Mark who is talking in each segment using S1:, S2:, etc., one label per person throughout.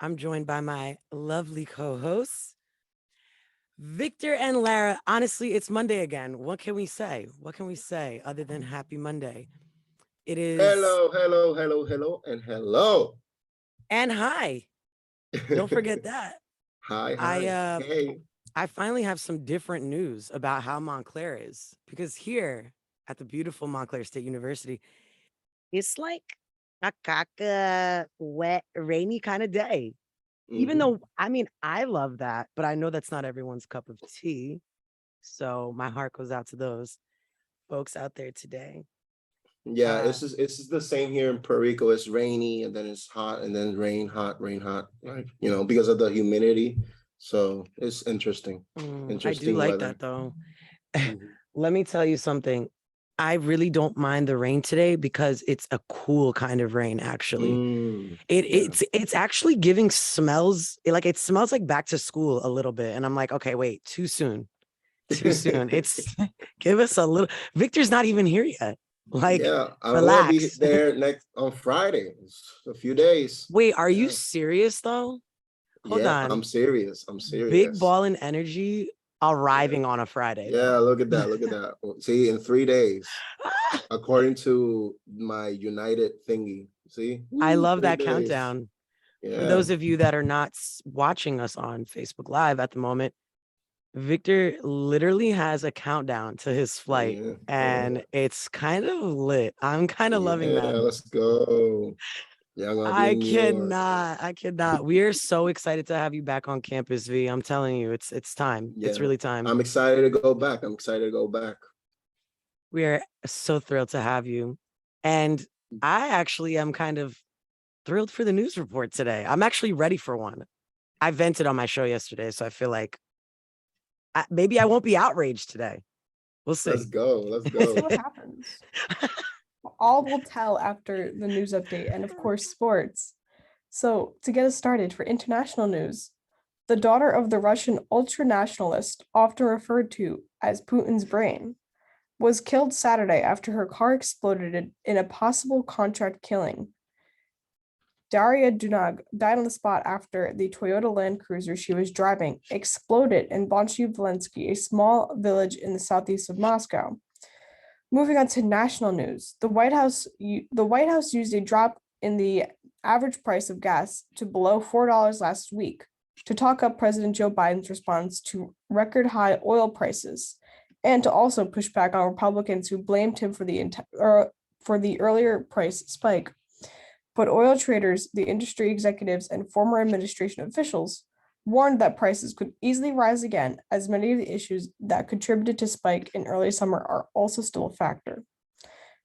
S1: I'm joined by my lovely co-hosts, Victor and Lara. Honestly, it's Monday again. What can we say? What can we say other than happy Monday? It is,
S2: Hello, hello, hello, hello, and hello.
S1: and hi. Don't forget that.
S2: Hi,
S1: I
S2: hi.
S1: uh
S2: Hey.
S1: I finally have some different news about how Montclair is because here at the beautiful Montclair State University, it's like a caca, wet, rainy kind of day. Even
S2: hmm
S1: though, I mean, I love that, but I know that's not everyone's cup of tea. So my heart goes out to those folks out there today.
S2: Yeah,
S1: Uh,
S2: it's just the same here in Puerto Rico. It's rainy and then it's hot and then rain, hot, like because of the humidity. So it's interesting.
S1: I do
S2: Interesting
S1: like that
S2: weather.
S1: though.
S2: Mhm.
S1: Let me tell you something. I really don't mind the rain today because it's a cool kind of rain, actually. It
S2: Yeah.
S1: it's actually giving smells like it smells like back to school a little bit. And I'm like, okay, wait, too soon. Too soon. It's give us a little Victor's not even here yet. Like,
S2: Yeah, I'm gonna be
S1: relax.
S2: there next on Friday. It's a few days.
S1: Wait, are you
S2: Yeah.
S1: serious though? Hold
S2: Yeah, I'm
S1: on.
S2: serious. I'm
S1: Big
S2: serious.
S1: ball and energy
S2: Yeah.
S1: arriving on a Friday
S2: Yeah,
S1: though.
S2: look at that. Look at that. See, in 3 days, according to my United thingy. See,
S1: I
S2: woo,
S1: love
S2: three
S1: that
S2: days.
S1: countdown. For
S2: Yeah.
S1: those of you that are not watching us on Facebook Live at the moment, Victor literally has a countdown to his flight
S2: Yeah.
S1: and it's kind of lit. I'm kind of loving
S2: Yeah.
S1: that.
S2: Let's go. Yeah, I'm gonna be in New York.
S1: I cannot. We are so excited to have you back on campus, V. I'm telling you, it's time. It's
S2: Yeah.
S1: really time.
S2: I'm excited to go back. I'm excited to go back.
S1: We are so thrilled to have you. And I actually am kind of thrilled for the news report today. I'm actually ready for one. I vented on my show yesterday, so I feel like maybe I won't be outraged today. We'll
S2: Let's
S1: see.
S2: go. Let's
S3: We'll see
S2: go.
S3: what happens. All will tell after the news update and, of course, sports. So, to get us started for international news, the daughter of the Russian ultranationalist, often referred to as Putin's brain, was killed Saturday after her car exploded in a possible contract killing. Daria Dunag died on the spot after the Toyota Land Cruiser she was driving exploded in Volensky, a small village in the southeast of Moscow. Moving on to national news, the White House used a drop in the average price of gas to below $4 last week to talk up President Joe Biden's response to record high oil prices, and to also push back on Republicans who blamed him for the earlier price spike. But oil traders, the industry executives, and former administration officials warned that prices could easily rise again, as many of the issues that contributed to spike in early summer are also still a factor.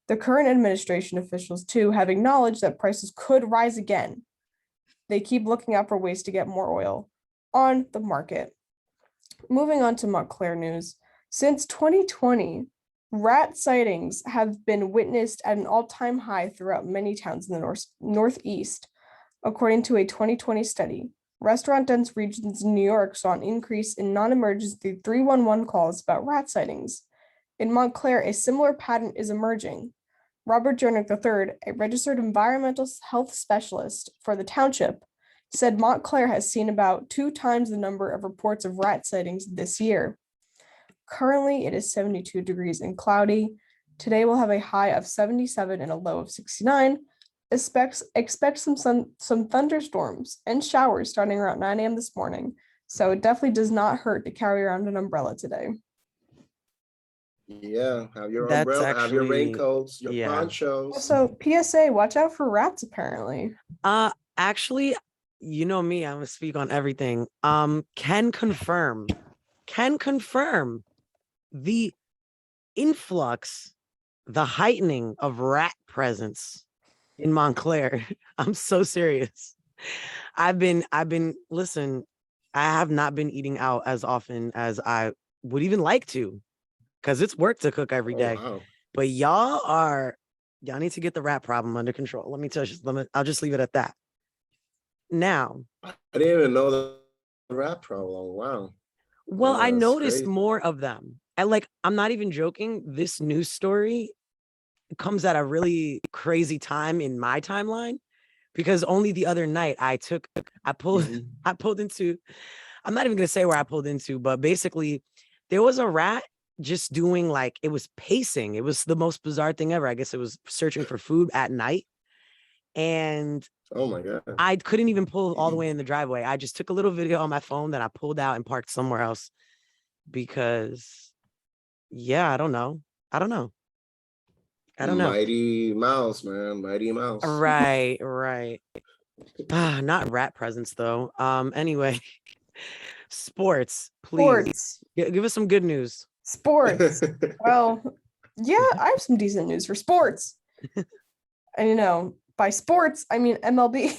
S3: The current administration officials, too, have acknowledged that prices could rise again. They keep looking out for ways to get more oil on the market. Moving on to Montclair news. Since 2020, rat sightings have been witnessed at an all-time high throughout many towns in the northeast, according to a 2020 study. Restaurant-dense regions in New York saw an increase in non-emergency 311 calls about rat sightings. In Montclair, a similar pattern is emerging. Robert Jernick III, a registered environmental health specialist for the township, said Montclair has seen about 2 times the number of reports of rat sightings this year. Currently, it is 72 degrees and cloudy. Today we'll have a high of 77 and a low of 69. Expect some thunderstorms and showers starting around 9 a.m. this morning. So it definitely does not hurt to carry around an umbrella today.
S2: Yeah. Have your
S1: That's
S2: umbrella, have your
S1: actually,
S2: raincoats, your
S1: yeah.
S2: ponchos.
S3: Also, PSA, watch out for rats, apparently.
S1: Actually, you know me, I'm gonna speak on everything. Can confirm the influx, the heightening of rat presence in Montclair. I'm so serious. Listen, I have not been eating out as often as I would even like to, because it's work to cook every
S2: Oh
S1: day.
S2: wow.
S1: But y'all need to get the rat problem under control. Let me tell you, I'll just leave it at that. Now,
S2: I didn't even know the rap problem. Wow.
S1: well, I
S2: Wow, that's
S1: noticed
S2: crazy.
S1: more of them. I'm not even joking. This news story comes at a really crazy time in my timeline because only the other night I pulled
S2: Mhm.
S1: I pulled into, I'm not even gonna say where I pulled into, but basically there was a rat just doing like, it was pacing. It was the most bizarre thing ever. I guess it was searching for food at night. And
S2: Oh my God.
S1: I couldn't even pull all the way in the driveway. I just took a little video on my phone that I pulled out and parked somewhere else because, yeah, I don't know. I don't know. I don't know.
S2: Mighty Mouse, man. Mighty Mouse.
S1: Right, right. Not rat presents though. Anyway, sports, please.
S3: Sports.
S1: Give us some good news.
S3: Sports. Well, yeah, I have some decent news for sports. And by sports, I mean MLB.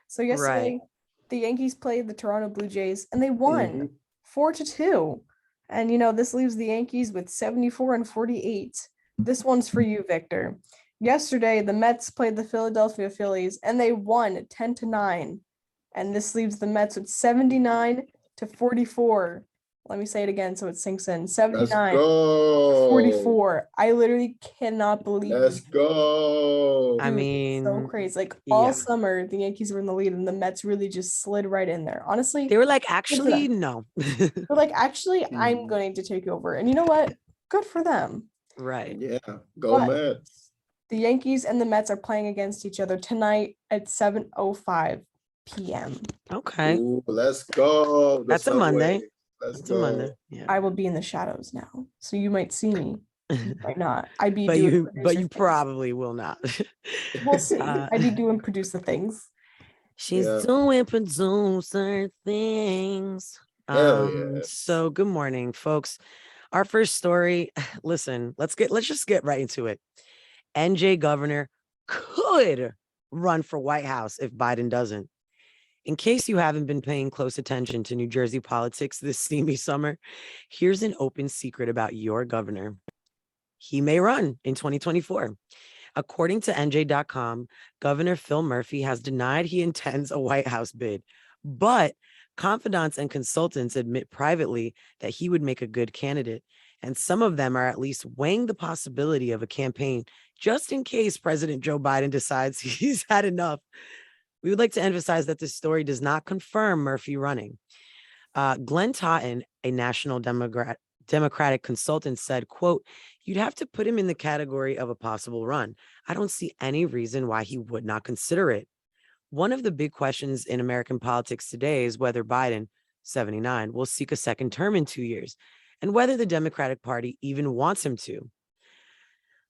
S3: So yesterday,
S1: Right.
S3: the Yankees played the Toronto Blue Jays and they won
S2: Mhm.
S3: 4-2. And this leaves the Yankees with 74 and 48. This one's for you, Victor. Yesterday, the Mets played the Philadelphia Phillies and they won 10-9. And this leaves the Mets with 79 to 44. Let me say it again so it sinks in.
S2: Let's
S3: 79
S2: go.
S3: 44. I literally cannot believe
S2: Let's go.
S1: I
S3: Dude, it's so
S1: mean,
S3: crazy. Like all
S1: yeah.
S3: summer, the Yankees were in the lead and the Mets really just slid right in there. Honestly,
S1: They were like,
S3: good for
S1: actually,
S3: them.
S1: no.
S3: They're like, actually, I'm
S2: Mhm.
S3: going to take over. And you know what? Good for them.
S1: Right.
S2: Yeah. Go
S3: But
S2: Mets.
S3: the Yankees and the Mets are playing against each other tonight at 7:05 p.m.
S1: Okay.
S2: Ooh, let's go. The
S1: That's a
S2: subway.
S1: Monday.
S2: Let's
S1: It's a
S2: go.
S1: Monday. Yeah.
S3: I will be in the shadows now. So you might see me. You might not. I'd be
S1: but
S3: doing
S1: you
S3: producer things.
S1: probably will not.
S3: We'll see.
S1: Uh,
S3: I'd be doing producer things.
S1: She's
S2: Yeah.
S1: doing producer things.
S2: Hell yes.
S1: So good morning, folks. Our first story. Listen, let's just get right into it. NJ governor could run for White House if Biden doesn't. In case you haven't been paying close attention to New Jersey politics this steamy summer, here's an open secret about your governor. He may run in 2024. According to NJ.com, Governor Phil Murphy has denied he intends a White House bid, but confidants and consultants admit privately that he would make a good candidate. And some of them are at least weighing the possibility of a campaign just in case President Joe Biden decides he's had enough. We would like to emphasize that this story does not confirm Murphy running. Glenn Totten, a national Democratic consultant, said, quote, "You'd have to put him in the category of a possible run. I don't see any reason why he would not consider it." One of the big questions in American politics today is whether Biden, 79, will seek a second term in 2 years and whether the Democratic Party even wants him to.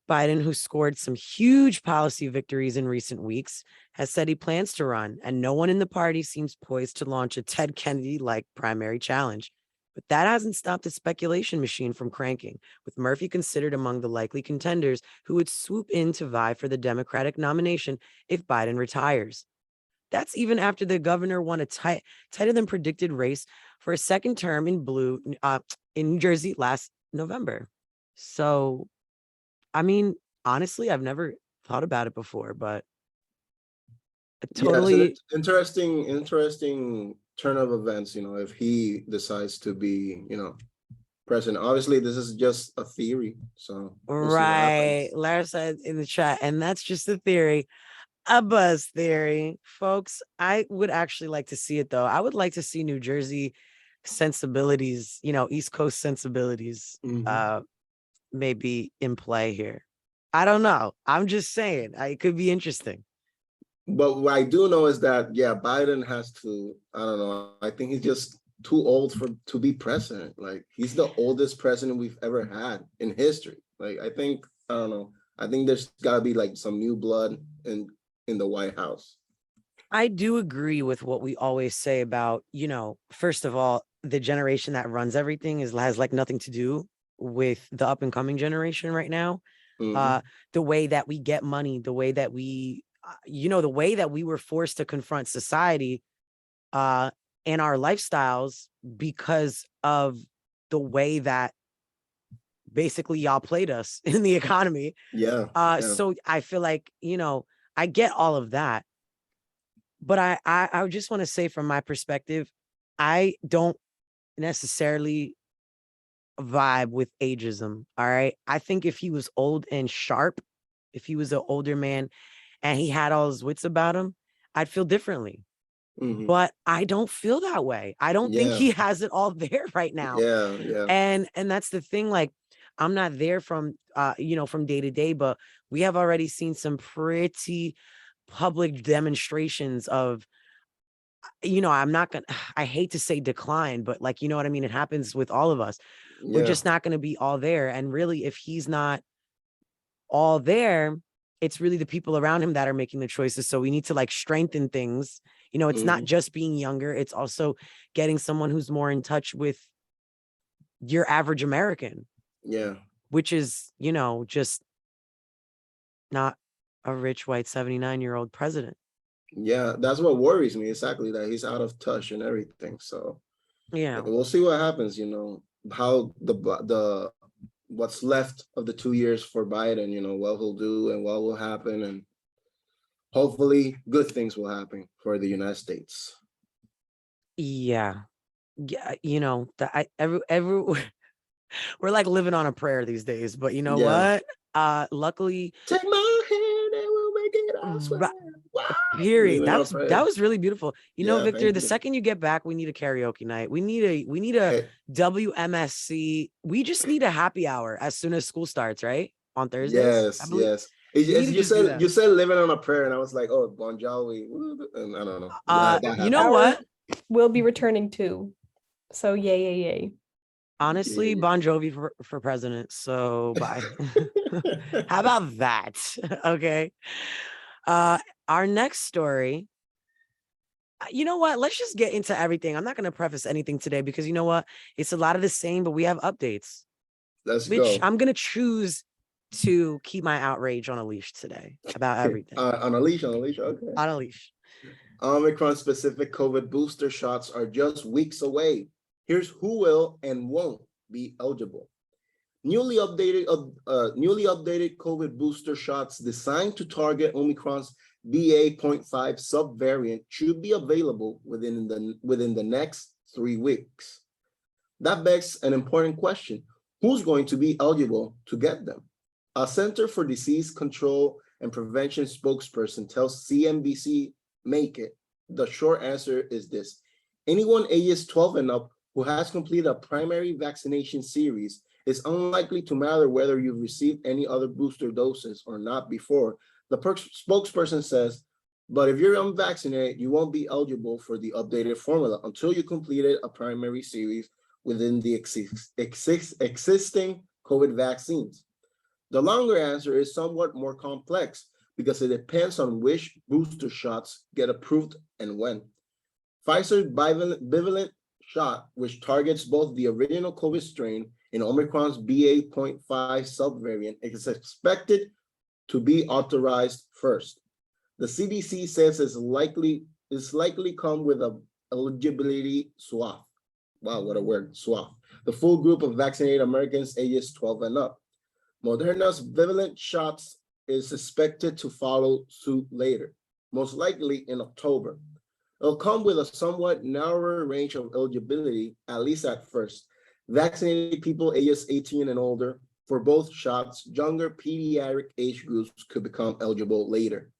S1: Biden, who scored some huge policy victories in recent weeks, has said he plans to run, and no one in the party seems poised to launch a Ted Kennedy-like primary challenge. But that hasn't stopped the speculation machine from cranking, with Murphy considered among the likely contenders who would swoop in to vie for the Democratic nomination if Biden retires. That's even after the governor won a tighter than predicted race for a second term in New Jersey last November. So, I mean, honestly, I've never thought about it before, but
S2: Yeah, it's an
S1: totally
S2: interesting turn of events, if he decides to be, president. Obviously, this is just a theory, so we'll see what
S1: right.
S2: happens.
S1: Lara said in the chat, and that's just a theory, a buzz theory, folks. I would actually like to see it though. I would like to see New Jersey sensibilities, East Coast sensibilities,
S2: Mhm.
S1: maybe in play here. I don't know. I'm just saying, it could be interesting.
S2: But what I do know is that, yeah, Biden has to, I don't know, I think he's just too old to be president. Like, he's the oldest president we've ever had in history. Like, I don't know, I think there's got to be like some new blood in the White House.
S1: I do agree with what we always say about, first of all, the generation that runs everything has like nothing to do with the up and coming generation right now.
S2: Mhm.
S1: The way that we get money, the way that we, the way that we were forced to confront society and our lifestyles because of the way that basically y'all played us in the economy.
S2: Yeah.
S1: So I feel like, I get all of that. But I just want to say from my perspective, I don't necessarily vibe with ageism. All right. I think if he was old and sharp, if he was an older man and he had all his wits about him, I'd feel differently.
S2: Mhm.
S1: But I don't feel that way. I don't think
S2: Yeah.
S1: he has it all there right now.
S2: Yeah.
S1: And that's the thing. Like, I'm not there from from day to day, but we have already seen some pretty public demonstrations of, I'm not gonna, I hate to say decline, but like, you know what I mean? It happens with all of us. We're
S2: Yeah.
S1: just not gonna be all there. And really, if he's not all there, it's really the people around him that are making the choices. So we need to like strengthen things. It's not
S2: Mhm.
S1: just being younger, it's also getting someone who's more in touch with your average American,
S2: Yeah.
S1: which is, just not a rich white 79-year-old president.
S2: Yeah. That's what worries me, exactly, that he's out of touch and everything. So
S1: Yeah.
S2: we'll see what happens, how the what's left of the 2 years for Biden, what he'll do and what will happen. And hopefully good things will happen for the United States.
S1: Yeah. Yeah. Every we're like living on a prayer these days, but you know
S2: Yeah.
S1: what? Luckily,
S2: Take my hand and we'll make it, I swear. Wow.
S1: period.
S2: Living
S1: That
S2: on
S1: was
S2: prayer.
S1: really beautiful.
S2: Yeah,
S1: Victor,
S2: thank
S1: the
S2: you.
S1: second you get back, we need a karaoke night. We need a
S2: Hey,
S1: WMSC. We just need a happy hour as soon as school starts, right? On Thursdays, I
S2: yes,
S1: believe.
S2: yes.
S1: We need to
S2: You
S1: just do
S2: said
S1: that.
S2: living on a prayer, and I was like, oh, Bon Jovi, and I don't know. That
S1: You know
S2: happened.
S3: Our
S1: what?
S3: will be returning too. So yay.
S1: Honestly,
S2: Yeah.
S1: Bon Jovi for president. So bye. How about that? Okay. Our next story. You know what? Let's just get into everything. I'm not going to preface anything today because you know what? It's a lot of the same, but we have updates,
S2: Let's
S1: which
S2: go.
S1: I'm going to choose to keep my outrage on a leash today about everything.
S2: On a leash, okay.
S1: On a leash.
S2: Omicron-specific COVID booster shots are just weeks away. Here's who will and won't be eligible. Newly updated COVID booster shots designed to target Omicron's BA.5 subvariant should be available within the next 3 weeks. That begs an important question. Who's going to be eligible to get them? A Center for Disease Control and Prevention spokesperson tells CNBC Make It. The short answer is this. Anyone ages 12 and up who has completed a primary vaccination series is unlikely to matter whether you've received any other booster doses or not before. The spokesperson says, but if you're unvaccinated, you won't be eligible for the updated formula until you completed a primary series within the existing COVID vaccines. The longer answer is somewhat more complex because it depends on which booster shots get approved and when. Pfizer's bivalent shot, which targets both the original COVID strain and Omicron's BA.5 subvariant, is expected to be authorized first. The CDC says it's likely come with a eligibility swath. Wow, what a word, swath. The full group of vaccinated Americans ages 12 and up. Moderna's bivalent shots is expected to follow suit later, most likely in October. It'll come with a somewhat narrower range of eligibility, at least at first. Vaccinated people ages 18 and older for both shots, younger pediatric age groups could become eligible later.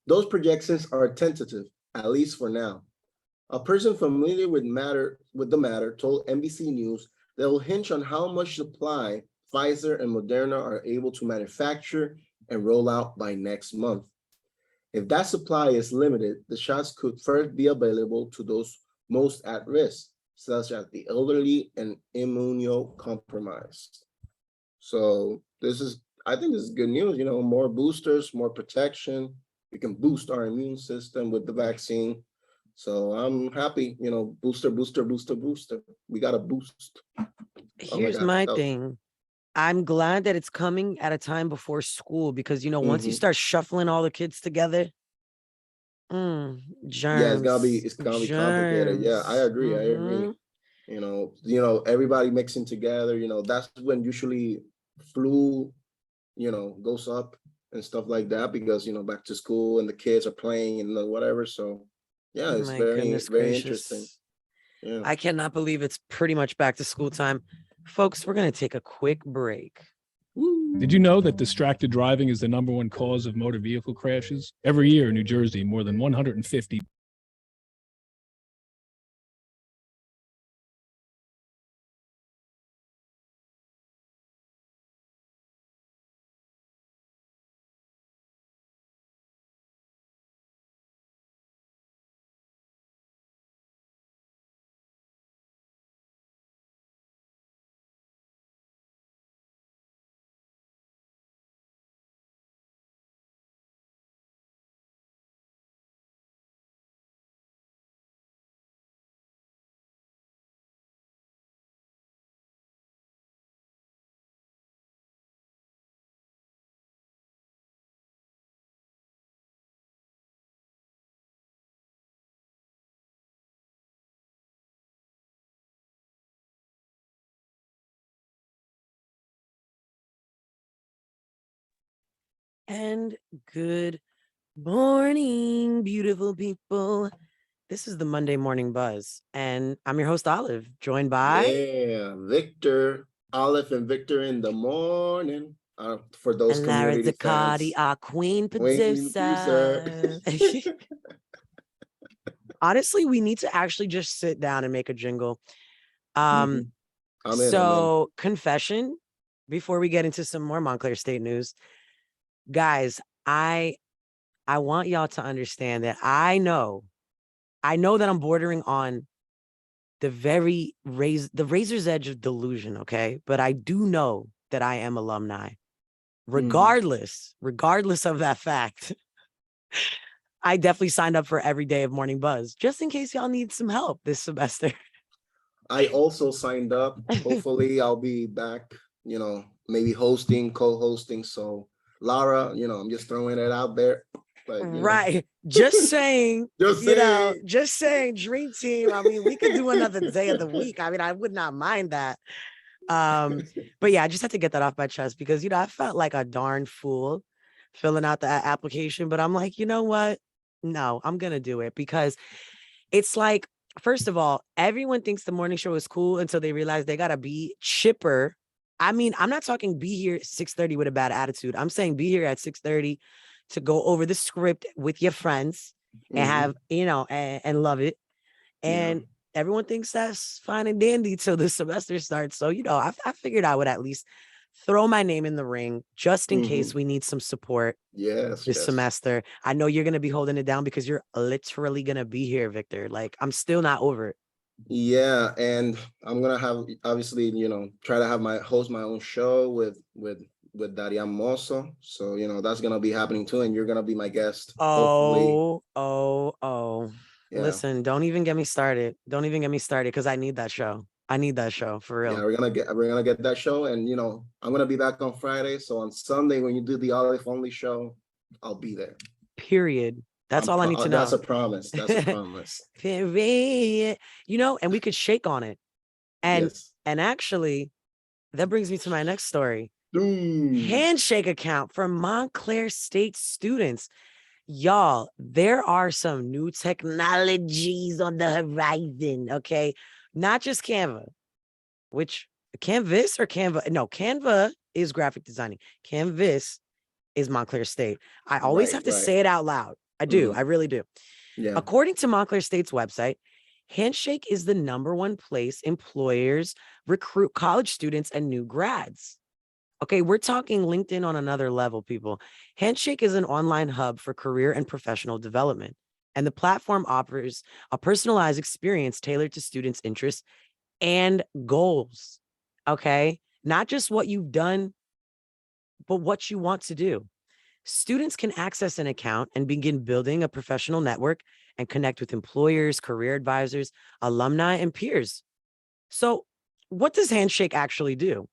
S2: Those projections are tentative, at least for now. A person familiar with the matter told NBC News that it will hinge on how much supply Pfizer and Moderna are able to manufacture and roll out by next month. If that supply is limited, the shots could first be available to those most at risk, such as the elderly and immunocompromised. So I think this is good news, more boosters, more protection. We can boost our immune system with the vaccine. So I'm happy, booster. We got a boost.
S1: Here's my thing. I'm glad that it's coming at a time before school because, once you start shuffling all the kids together,
S2: Yeah, it's
S1: germs.
S2: gonna be complicated. Yeah, I agree. Everybody mixing together, that's when usually flu, goes up and stuff like that because, back to school and the kids are playing and whatever. So yeah, it's
S1: My
S2: very,
S1: goodness
S2: very interesting.
S1: gracious.
S2: Yeah.
S1: I cannot believe it's pretty much back to school time. Folks, we're going to take a quick break.
S2: Woo.
S4: Did you know that distracted driving is the #1 cause of motor vehicle crashes? Every year in New Jersey, more than 150.
S1: And good morning, beautiful people. This is the Monday Morning Buzz, and I'm your host, Olive, joined by...
S2: Yeah, Victor, Olive and Victor in the morning. For those
S1: and Lara
S2: community
S1: Ducati,
S2: fans.
S1: our Queen
S2: Queen
S1: producer. Honestly, we need to actually just sit down and make a jingle.
S2: I'm in.
S1: So, confession, before we get into some more Montclair State news, guys, I want y'all to understand that I know that I'm bordering on the razor's edge of delusion, okay? But I do know that I am alumni. Regardless of that fact, I definitely signed up for every day of Morning Buzz, just in case y'all need some help this semester.
S2: I also signed up. Hopefully I'll be back, maybe hosting, co-hosting. So Lara, I'm just throwing it out there. But,
S1: right. Just saying, just saying, dream team. I mean, we could do another day of the week. I mean, I would not mind that. But yeah, I just had to get that off my chest because, I felt like a darn fool filling out the application, but I'm like, you know what? No, I'm going to do it because it's like, first of all, everyone thinks the morning show is cool until they realize they got to be chipper. I mean, I'm not talking be here at 6:30 with a bad attitude. I'm saying be here at 6:30 to go over the script with your friends and have, and love it. And everyone thinks that's fine and dandy till the semester starts. So, I figured I would at least throw my name in the ring just in case we need some support this semester. I know you're going to be holding it down because you're literally going to be here, Victor. Like, I'm still not over it.
S2: Yeah, and I'm going to have, obviously, try to host my own show with Daria Mosso. So, that's going to be happening too. And you're going to be my guest.
S1: Oh.
S2: Yeah.
S1: Listen, don't even get me started. Don't even get me started because I need that show. I need that show for real.
S2: Yeah, we're gonna get that show, and I'm gonna be back on Friday. So on Sunday, when you do the Olive Only show, I'll be there.
S1: Period. That's all I need to know.
S2: That's a promise. That's a promise.
S1: Period. And we could shake on it. And actually, that brings me to my next story. Handshake account for Montclair State students. Y'all, there are some new technologies on the horizon, okay? Not just Canva, which Canvas or Canva? No, Canva is graphic designing. Canvas is Montclair State. I always have to say it out loud. I do. I really do.
S2: Yeah.
S1: According to Montclair State's website, Handshake is the #1 place employers recruit college students and new grads. Okay, we're talking LinkedIn on another level, people. Handshake is an online hub for career and professional development, and the platform offers a personalized experience tailored to students' interests and goals. Okay, not just what you've done, but what you want to do. Students can access an account and begin building a professional network and connect with employers, career advisors, alumni, and peers. So, what does Handshake actually do?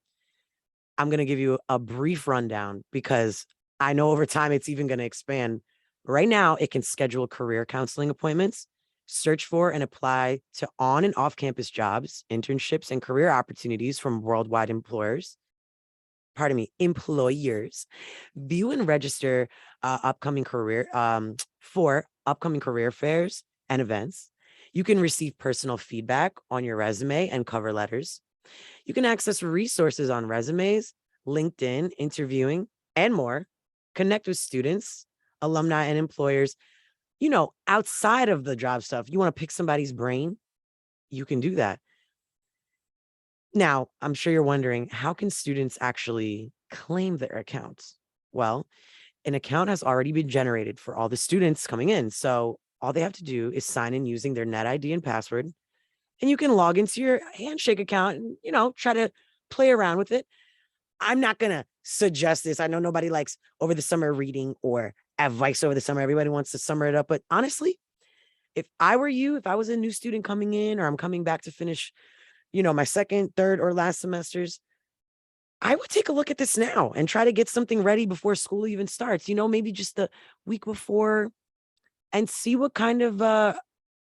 S1: I'm going to give you a brief rundown because I know over time it's even going to expand. Right now, it can schedule career counseling appointments, search for and apply to on and off campus jobs, internships, and career opportunities from worldwide employers, view and register for upcoming career fairs and events. You can receive personal feedback on your resume and cover letters. You can access resources on resumes, LinkedIn, interviewing, and more. Connect with students, alumni, and employers. Outside of the job stuff, you want to pick somebody's brain, you can do that. Now, I'm sure you're wondering, how can students actually claim their accounts? Well, an account has already been generated for all the students coming in. So all they have to do is sign in using their net ID and password. And you can log into your Handshake account and, try to play around with it. I'm not going to suggest this. I know nobody likes over the summer reading or advice over the summer. Everybody wants to summer it up. But honestly, if I were you, if I was a new student coming in or I'm coming back to finish, my second, third, or last semesters, I would take a look at this now and try to get something ready before school even starts, maybe just the week before, and see what kind of,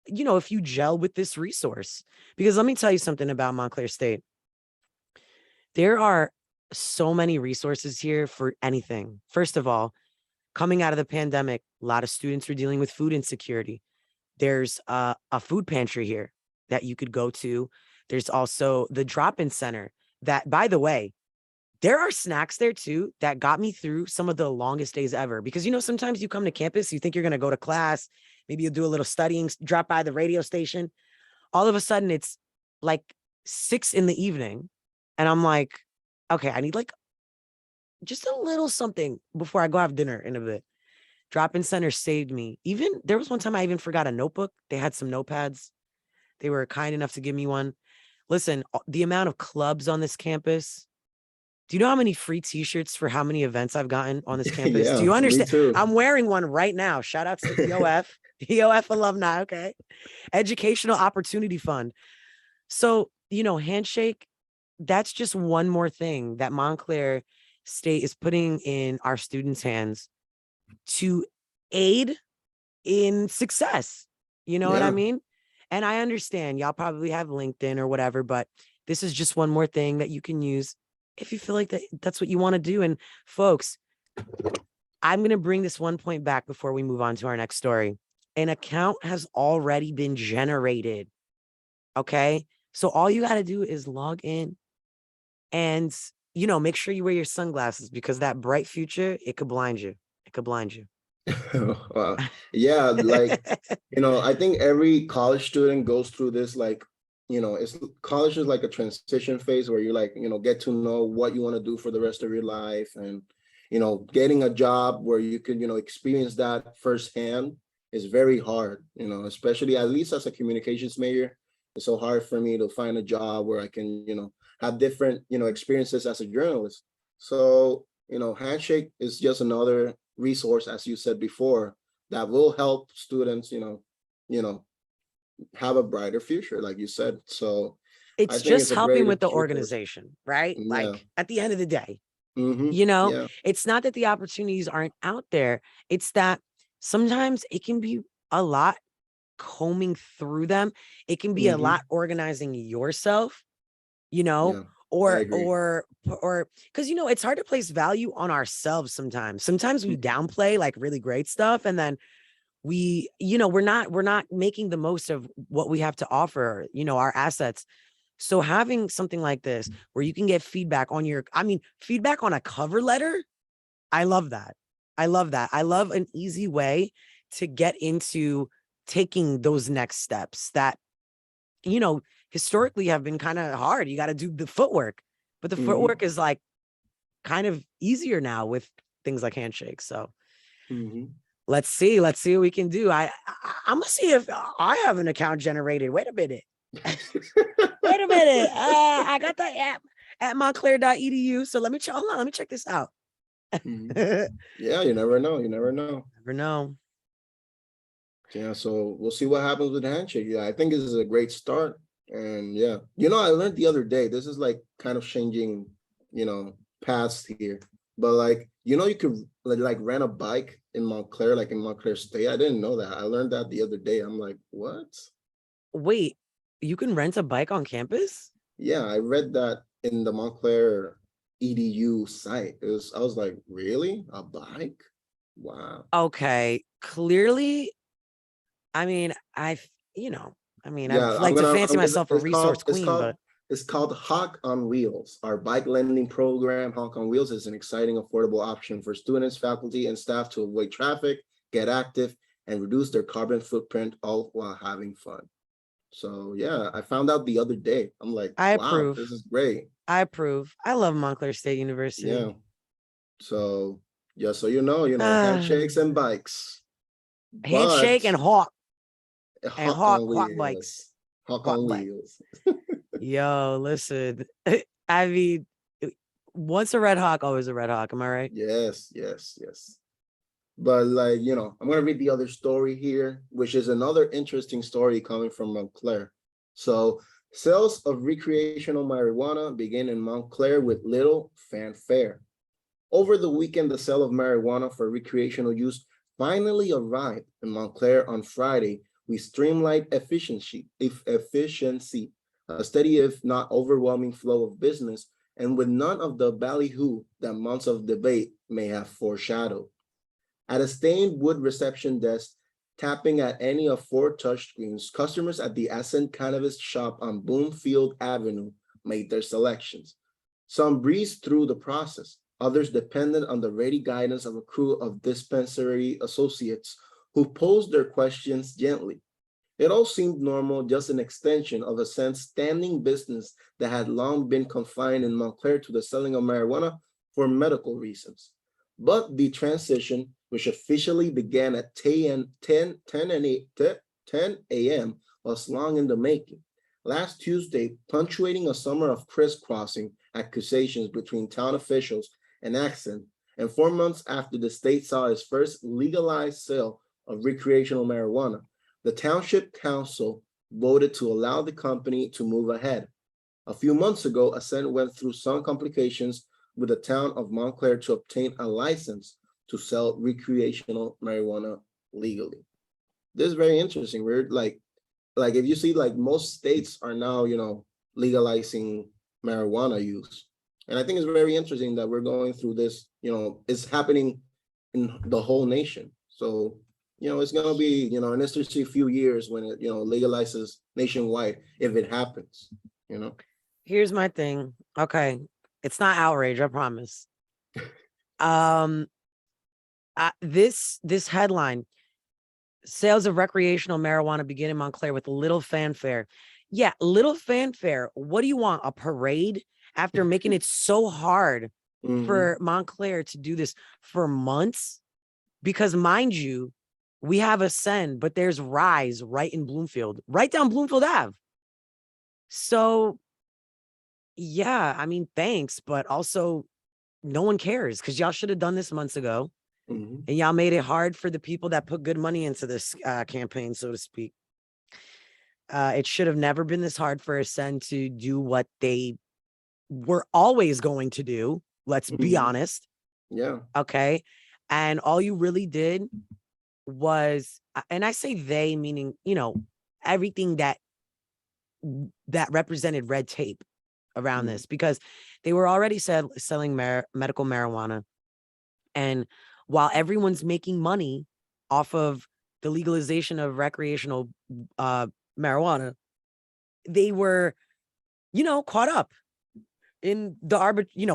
S1: if you gel with this resource. Because let me tell you something about Montclair State. There are so many resources here for anything. First of all, coming out of the pandemic, a lot of students were dealing with food insecurity. There's a food pantry here that you could go to. There's also the drop-in center that, by the way, there are snacks there too that got me through some of the longest days ever. Because, sometimes you come to campus, you think you're going to go to class, maybe you'll do a little studying, drop by the radio station. All of a sudden it's like 6 p.m. And I'm like, okay, I need like just a little something before I go have dinner in a bit. Drop-in center saved me. Even there was one time I even forgot a notebook. They had some notepads. They were kind enough to give me one. Listen, the amount of clubs on this campus. Do you know how many free t-shirts for how many events I've gotten on this campus?
S2: Yeah,
S1: Do you understand?
S2: me too.
S1: I'm wearing one right now. Shout out to EOF alumni. Okay. Educational Opportunity Fund. So, Handshake, that's just one more thing that Montclair State is putting in our students' hands to aid in success. You know what I
S2: Yeah.
S1: mean? And I understand y'all probably have LinkedIn or whatever, but this is just one more thing that you can use if you feel like that's what you want to do. And folks, I'm going to bring this one point back before we move on to our next story. An account has already been generated. Okay. So all you got to do is log in and, make sure you wear your sunglasses, because that bright future, it could blind you. It could blind you.
S2: Wow. Yeah, like, I think every college student goes through this, like, it's college is like a transition phase where you like, get to know what you want to do for the rest of your life. And, getting a job where you can, experience that firsthand is very hard, especially at least as a communications major. It's so hard for me to find a job where I can, have different, experiences as a journalist. So, Handshake is just another resource, as you said before, that will help students, have a brighter future, like you said. So
S1: it's just helping with the organization, right?
S2: Yeah.
S1: Like at the end of the day,
S2: Yeah.
S1: it's not that the opportunities aren't out there. It's that sometimes it can be a lot combing through them. It can be a lot organizing yourself,
S2: Yeah, I agree.
S1: or because it's hard to place value on ourselves sometimes. Sometimes we downplay like really great stuff, and then we, we're not making the most of what we have to offer, our assets. So having something like this where you can get feedback on feedback on a cover letter, I love that. I love that. I love an easy way to get into taking those next steps that, historically have been kind of hard. You got to do the footwork, but the footwork is like kind of easier now with things like Handshake. So let's see what we can do. I'm gonna see if I have an account generated. Wait a minute. I got the app at montclair.edu. So let me check. Hold on. Let me check this out.
S2: Yeah, you never know.
S1: Never know.
S2: Yeah, so we'll see what happens with Handshake. Yeah, I think this is a great start. And yeah, I learned the other day, this is like kind of changing, paths here. But like, you could like rent a bike in Montclair, like in Montclair State. I didn't know that. I learned that the other day. I'm like, what?
S1: Wait, you can rent a bike on campus?
S2: Yeah, I read that in the Montclair EDU site. I was like, really? A bike? Wow.
S1: Okay. Clearly, I mean, I'd like to fancy myself a resource queen, but
S2: It's called Hawk on Wheels. Our bike lending program, Hawk on Wheels, is an exciting, affordable option for students, faculty, and staff to avoid traffic, get active, and reduce their carbon footprint, all while having fun. So yeah, I found out the other day. I'm like,
S1: I
S2: wow,
S1: approve.
S2: this is great.
S1: I approve. I love Montclair State University.
S2: Yeah. So just so you know, handshakes and bikes.
S1: Handshake and hawk
S2: Hawk on
S1: hawk
S2: wheels.
S1: bikes.
S2: Hawk
S1: Hawk
S2: on
S1: bike.
S2: wheels.
S1: Yo, listen. I mean, once a Red Hawk, always a Red Hawk. Am I right?
S2: Yes. But like, I'm gonna read the other story here, which is another interesting story coming from Montclair. So sales of recreational marijuana begin in Montclair with little fanfare. Over the weekend, the sale of marijuana for recreational use finally arrived in Montclair on Friday. We streamlined efficiency, a steady if not overwhelming flow of business, and with none of the ballyhoo that months of debate may have foreshadowed. At a stained wood reception desk, tapping at any of 4 touchscreens, customers at the Ascent Cannabis shop on Bloomfield Avenue made their selections. Some breezed through the process. Others depended on the ready guidance of a crew of dispensary associates who posed their questions gently. It all seemed normal, just an extension of a standing business that had long been confined in Montclair to the selling of marijuana for medical reasons. But the transition, which officially began at 10 a.m., was long in the making. Last Tuesday, punctuating a summer of crisscrossing accusations between town officials and Accent, and 4 months after the state saw its first legalized sale of recreational marijuana, the Township Council voted to allow the company to move ahead. A few months ago, Ascent went through some complications with the town of Montclair to obtain a license to sell recreational marijuana legally. This is very interesting. We're like if you see, like, most states are now, legalizing marijuana use. And I think it's very interesting that we're going through this, it's happening in the whole nation. So, it's going to be, an interesting few years when it, legalizes nationwide, if it happens,
S1: Here's my thing. Okay. It's not outrage, I promise. This headline, sales of recreational marijuana begin in Montclair with little fanfare. Yeah, little fanfare. What do you want? A parade? After making it so hard for Montclair to do this for months? Because mind you, we have Ascend, but there's Rise right in Bloomfield, right down Bloomfield Ave. So yeah, I mean, thanks, but also no one cares because y'all should have done this months ago. And y'all made it hard for the people that put good money into this campaign, so to speak. It should have never been this hard for Ascend to do what they were always going to do. Let's be honest.
S2: Yeah.
S1: Okay. And all you really did was, and I say they, meaning, everything that represented red tape around this, because they were already selling medical marijuana. And while everyone's making money off of the legalization of recreational marijuana, they were, caught up in the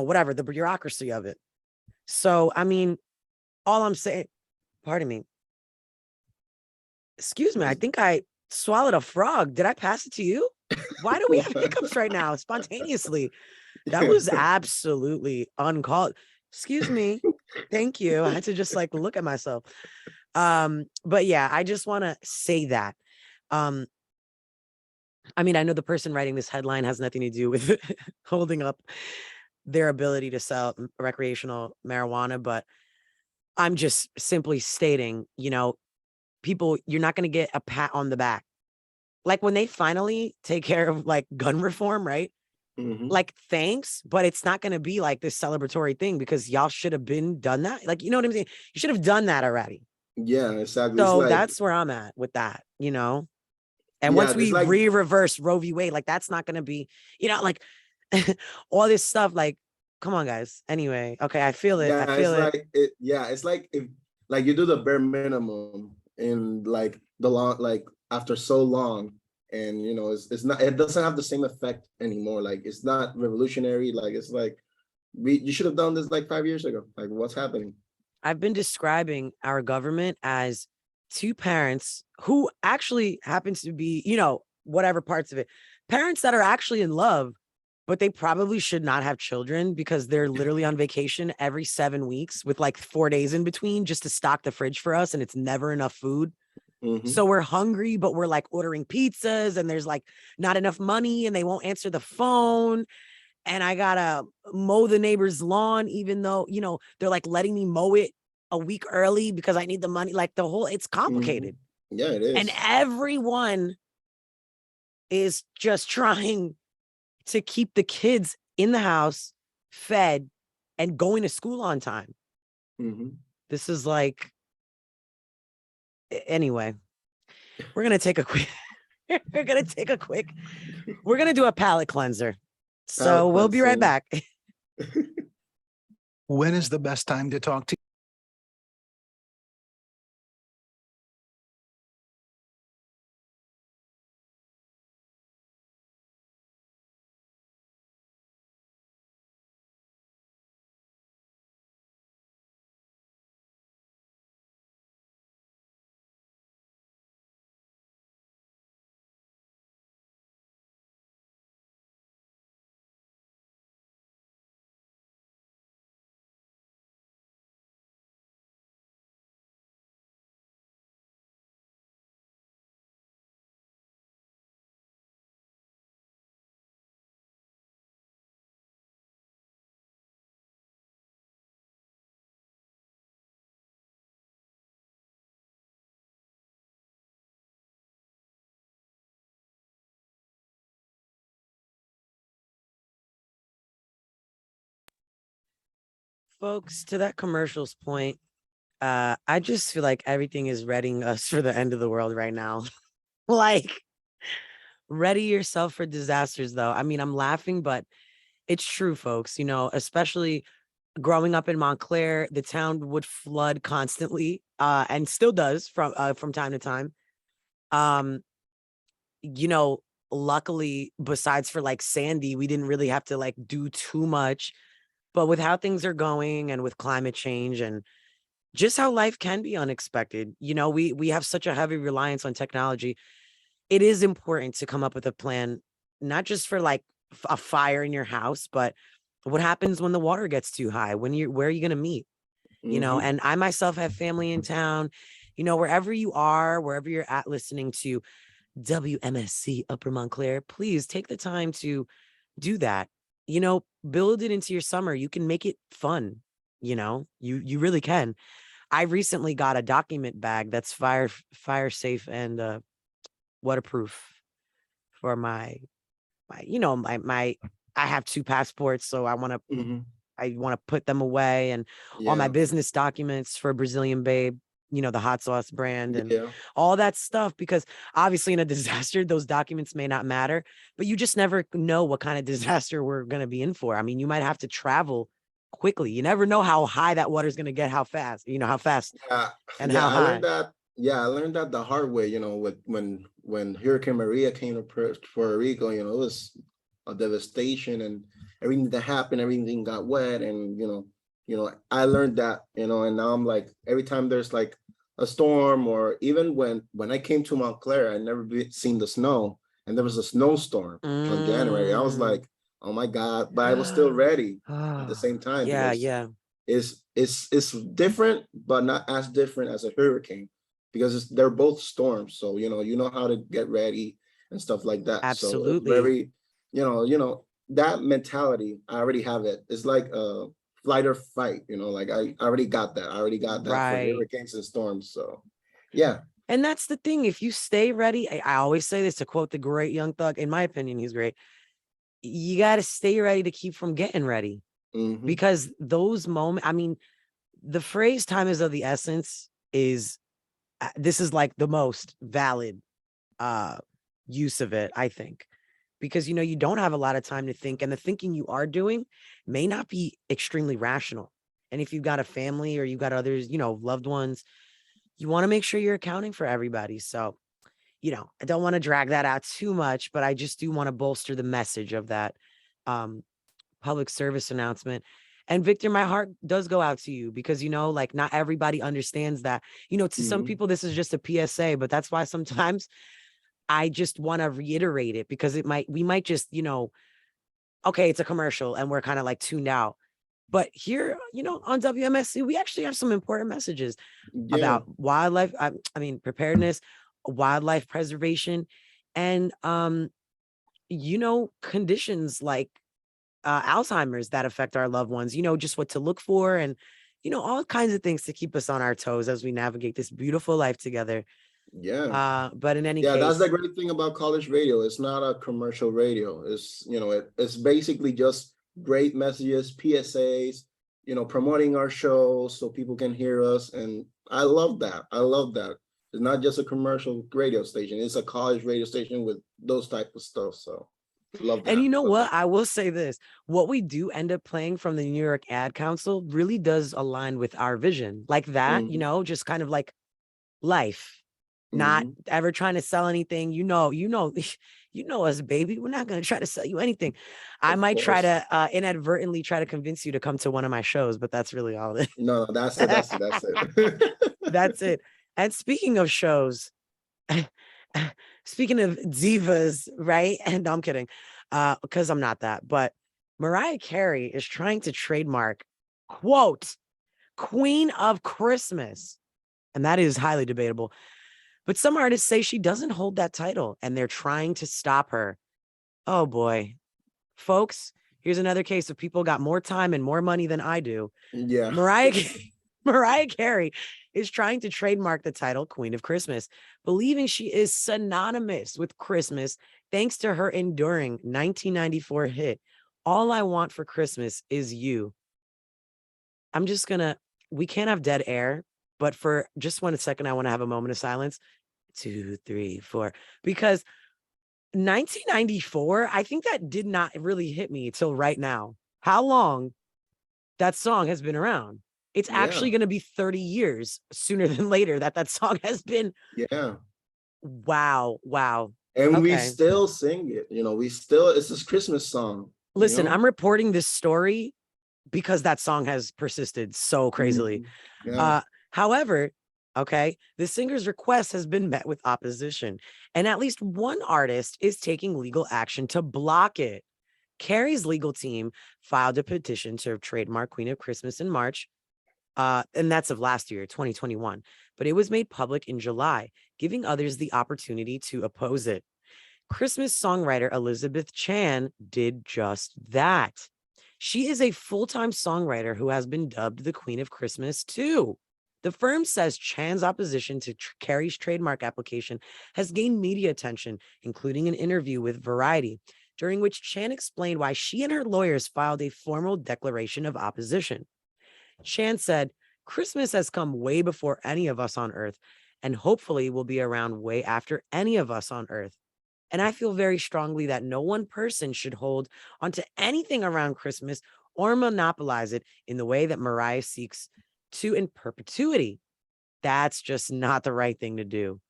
S1: whatever, the bureaucracy of it. So, I mean, all I'm saying, pardon me, excuse me, I think I swallowed a frog. Did I pass it to you? Why do we have hiccups right now spontaneously? That was absolutely uncalled. Excuse me. Thank you. I had to just look at myself. But yeah, I just want to say that. I mean, I know the person writing this headline has nothing to do with holding up their ability to sell recreational marijuana, but I'm just simply stating, people, you're not going to get a pat on the back. Like when they finally take care of gun reform, right? Thanks, but it's not going to be this celebratory thing because y'all should have been done that. You know what I'm saying? You should have done that already.
S2: Yeah, exactly.
S1: So that's where I'm at with that, And once we reverse Roe v. Wade, that's not going to be, all this stuff. Come on, guys. Anyway, okay, I feel it.
S2: Yeah,
S1: I feel it.
S2: It's like if you do the bare minimum in the long, after so long, and it's not, it doesn't have the same effect anymore. Like, it's not revolutionary. Like, it's like you should have done this like 5 years ago. Like, what's happening?
S1: I've been describing our government as two parents who actually happens to be, whatever parts of it, parents that are actually in love, but they probably should not have children because they're literally on vacation every 7 weeks with like 4 days in between just to stock the fridge for us. And it's never enough food. So we're hungry, but we're like ordering pizzas and there's like not enough money and they won't answer the phone. And I gotta mow the neighbor's lawn, even though, they're like letting me mow it a week early because I need the money. Like it's complicated.
S2: Yeah, it is.
S1: And everyone is just trying to keep the kids in the house, fed, and going to school on time. This is like, anyway, we're going to take a quick, we're going to do a palate cleanser. So we'll be right back.
S5: When is the best time to talk to
S1: Folks, to that commercial's point, I just feel like everything is readying us for the end of the world right now. Like, ready yourself for disasters, though. I mean, I'm laughing, but it's true, folks. Especially growing up in Montclair, the town would flood constantly, and still does from time to time. Luckily, besides for like Sandy, we didn't really have to like do too much. But with how things are going and with climate change and just how life can be unexpected, we have such a heavy reliance on technology. It is important to come up with a plan, not just for like a fire in your house, but what happens when the water gets too high, where are you going to meet? And I myself have family in town, wherever you are, wherever you're at listening to WMSC Upper Montclair, please take the time to do that. Build it into your summer. You can make it fun. You really can. I recently got a document bag that's fire safe and waterproof for my I have 2 passports, so I want to put them away, and all my business documents for Brazilian Babe, the hot sauce brand and all that stuff, because obviously in a disaster, those documents may not matter, but you just never know what kind of disaster we're going to be in for. I mean, you might have to travel quickly. You never know how high that water is going to get, how fast, how fast and how high.
S2: I learned that the hard way, with when Hurricane Maria came to Puerto Rico, it was a devastation and everything that happened, everything got wet. And, I learned that, and now I'm like, every time there's like a storm, or even when I came to Montclair, I never seen the snow, and there was a snowstorm in January. I was like, oh my God, but I was still ready at the same time.
S1: Yeah.
S2: It's different, but not as different as a hurricane, because they're both storms. So, you know how to get ready and stuff like that.
S1: Absolutely.
S2: So it's very, that mentality, I already have it. It's like flight or fight, like I already got that. I already got that
S1: Right.
S2: for hurricanes and storms. So yeah.
S1: And that's the thing. If you stay ready, I always say this to quote the great Young Thug. In my opinion, he's great. You got to stay ready to keep from getting ready, because those moments, I mean, the phrase time is of the essence this is like the most valid use of it, I think, because, you don't have a lot of time to think, and the thinking you are doing may not be extremely rational. And if you've got a family or you've got others, loved ones, you want to make sure you're accounting for everybody. So I don't want to drag that out too much, but I just do want to bolster the message of that public service announcement. And Victor, my heart does go out to you because, like not everybody understands that, to some people, this is just a PSA, but that's why sometimes I just want to reiterate it because we might just, okay, it's a commercial and we're kind of like tuned out. But here, on WMSC, we actually have some important messages about wildlife. Preparedness, wildlife preservation, and, conditions like Alzheimer's that affect our loved ones, just what to look for and, all kinds of things to keep us on our toes as we navigate this beautiful life together.
S2: Yeah.
S1: But in any
S2: Yeah,
S1: case,
S2: that's the great thing about college radio. It's not a commercial radio. It's, it's basically just great messages, PSAs, promoting our shows so people can hear us. And I love that. I love that. It's not just a commercial radio station. It's a college radio station with those type of stuff. So love that.
S1: And you know what? I will say this. What we do end up playing from the New York Ad Council really does align with our vision. Like that, just kind of like life. Not ever trying to sell anything. You know us, baby. We're not going to try to sell you anything. I might try to inadvertently try to convince you to come to one of my shows, but that's really all it is.
S2: No, that's it. That's it.
S1: That's it. And speaking of shows, speaking of divas, right? And no, I'm kidding, because I'm not that. But Mariah Carey is trying to trademark, quote, Queen of Christmas. And that is highly debatable. But some artists say she doesn't hold that title and they're trying to stop her. Oh boy. Folks, here's another case of people got more time and more money than I do.
S2: Yeah.
S1: Mariah Carey is trying to trademark the title Queen of Christmas, believing she is synonymous with Christmas thanks to her enduring 1994 hit, All I Want for Christmas Is You. We can't have dead air, but for just 1 second, I want to have a moment of silence. 2, 3, 4, because 1994, I think that did not really hit me till right now. How long that song has been around. It's actually going to be 30 years sooner than later that song has been.
S2: Yeah.
S1: Wow.
S2: And we still sing it. It's this Christmas song.
S1: Listen, I'm reporting this story because that song has persisted so crazily.
S2: Yeah.
S1: However, the singer's request has been met with opposition, and at least one artist is taking legal action to block it. Carey's legal team filed a petition to trademark Queen of Christmas in March, and that's of last year, 2021, but it was made public in July, giving others the opportunity to oppose it. Christmas songwriter Elizabeth Chan did just that. She is a full-time songwriter who has been dubbed the Queen of Christmas too. The firm says Chan's opposition to Carey's trademark application has gained media attention, including an interview with Variety, during which Chan explained why she and her lawyers filed a formal declaration of opposition. Chan said, Christmas has come way before any of us on Earth, and hopefully will be around way after any of us on Earth. And I feel very strongly that no one person should hold onto anything around Christmas or monopolize it in the way that Mariah seeks to in perpetuity. That's just not the right thing to do.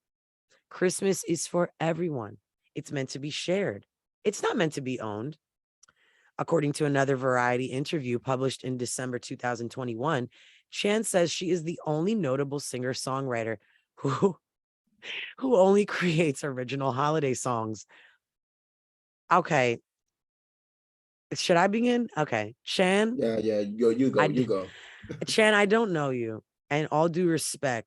S1: Christmas is for everyone. It's meant to be shared. It's not meant to be owned. According to another Variety interview published in December 2021, Chan says she is the only notable singer-songwriter who only creates original holiday songs. Okay. Should I begin? Okay. Chan?
S2: Yeah. You go.
S1: Chan, I don't know you, and all due respect,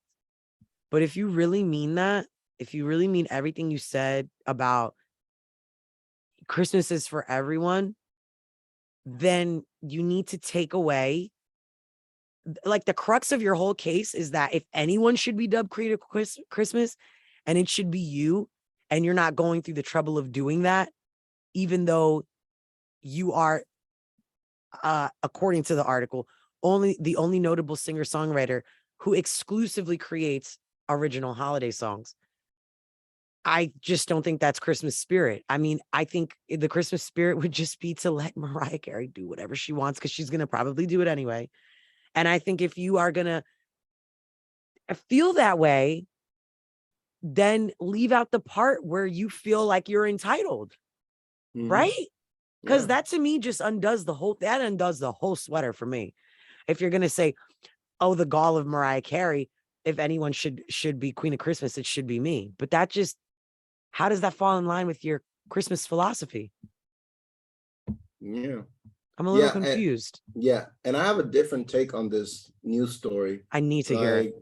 S1: but if you really mean that, if you really mean everything you said about Christmas is for everyone, then you need to take away, like, the crux of your whole case is that if anyone should be dubbed Queen of Christmas, and it should be you, and you're not going through the trouble of doing that, even though you are, according to the article, the only notable singer-songwriter who exclusively creates original holiday songs. I just don't think that's Christmas spirit. I mean, I think the Christmas spirit would just be to let Mariah Carey do whatever she wants, because she's going to probably do it anyway. And I think if you are going to feel that way, then leave out the part where you feel like you're entitled,
S2: Mhm.
S1: right? Because
S2: Yeah.
S1: that to me just undoes the whole sweater for me. If you're gonna say, oh, the gall of Mariah Carey, if anyone should be Queen of Christmas, it should be me. But that just, how does that fall in line with your Christmas philosophy?
S2: Yeah.
S1: I'm a little
S2: Yeah, and-
S1: confused.
S2: Yeah, and I have a different take on this news story.
S1: I need to hear it.
S2: Like,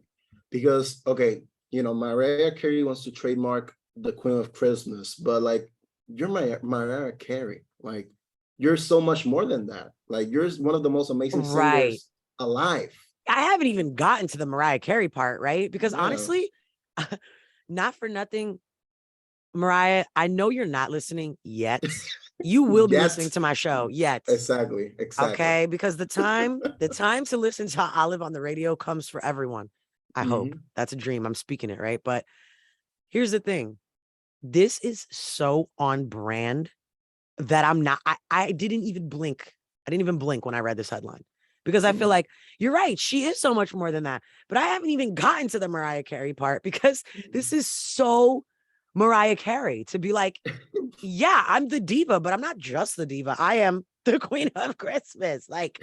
S2: because okay, Mariah Carey wants to trademark the Queen of Christmas, but like you're Mariah Carey. Like you're so much more than that. Like you're one of the most amazing
S1: Right.
S2: singers alive.
S1: I haven't even gotten to the Mariah Carey part, right? Because
S2: Yeah.
S1: honestly, not for nothing, Mariah, I know you're not listening yet. You will be
S2: Yet.
S1: listening to my show yet.
S2: Exactly.
S1: Okay, because the time to listen to I Live on the Radio comes for everyone. I hope.
S2: Mhm.
S1: That's a dream. I'm speaking it, right? But here's the thing. This is so on brand that I'm not, I didn't even blink. I didn't even blink when I read this headline because I feel
S2: Mhm.
S1: like you're right. She is so much more than that. But I haven't even gotten to the Mariah Carey part because this is so Mariah Carey to be like, yeah, I'm the diva, but I'm not just the diva. I am the Queen of Christmas. Like,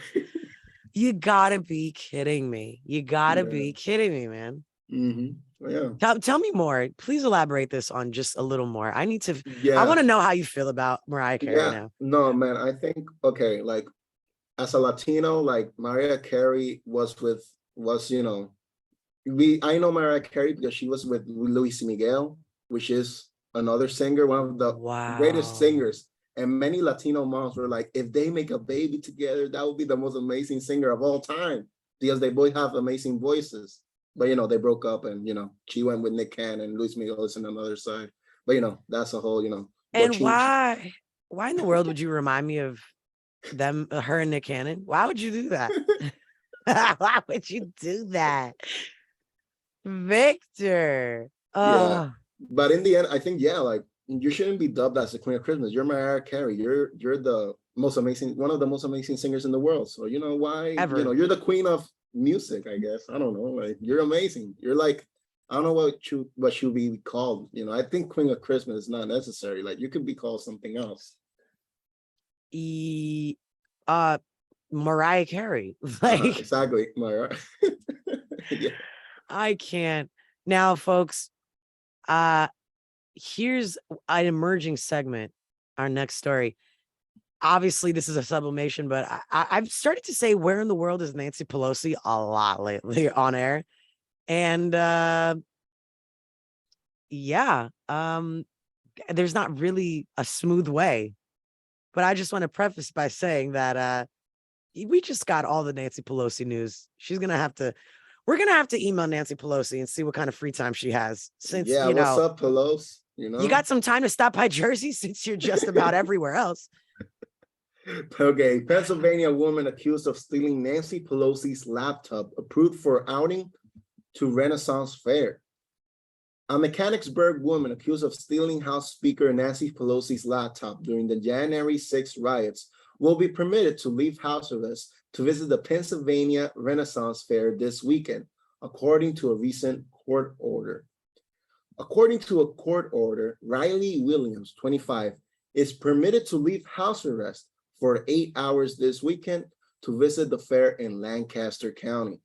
S1: you gotta be kidding me. You gotta
S2: Yeah.
S1: be kidding me, man.
S2: Mhm. Yeah.
S1: Tell me more. Please elaborate this on just a little more. I need to,
S2: Yeah.
S1: I want to know how you feel about Mariah Carey
S2: Yeah.
S1: now.
S2: No, man, I think okay, like as a Latino, like Mariah Carey I know Mariah Carey because she was with Luis Miguel, which is another singer, one of the greatest
S1: Wow.
S2: singers. And many Latino moms were like, if they make a baby together, that would be the most amazing singer of all time because they both have amazing voices. But they broke up, and she went with Nick Cannon, and Luis Miguel is on another side. But that's a whole
S1: And why in the world would you remind me of them, her and Nick Cannon? Why would you do that? Why would you do that? Victor.
S2: Yeah. But in the end, I think, like you shouldn't be dubbed as the Queen of Christmas. You're Mariah Carey. You're the most amazing, one of the most amazing singers in the world. So why,
S1: Ever.
S2: you're the queen of music, I guess. I don't know. Like you're amazing. You're like, I don't know what should be called. I think Queen of Christmas is not necessary. Like you could be called something else.
S1: Mariah Carey. Like
S2: exactly, Mariah. Yeah.
S1: I can't. Now, folks, here's an emerging segment, our next story. Obviously, this is a sublimation, but I've started to say, where in the world is Nancy Pelosi a lot lately on air? And there's not really a smooth way. But I just want to preface by saying that we just got all the Nancy Pelosi news. We're gonna have to email Nancy Pelosi and see what kind of free time she has. Since
S2: what's up, Pelosi?
S1: You got some time to stop by Jersey since you're just about everywhere else.
S2: Okay, Pennsylvania woman accused of stealing Nancy Pelosi's laptop approved for outing to Renaissance Fair. A Mechanicsburg woman accused of stealing House Speaker Nancy Pelosi's laptop during the January 6 riots will be permitted to leave house arrest to visit the Pennsylvania Renaissance Fair this weekend, according to a recent court order. According to a court order, Riley Williams, 25, is permitted to leave house arrest for 8 hours this weekend to visit the fair in Lancaster County.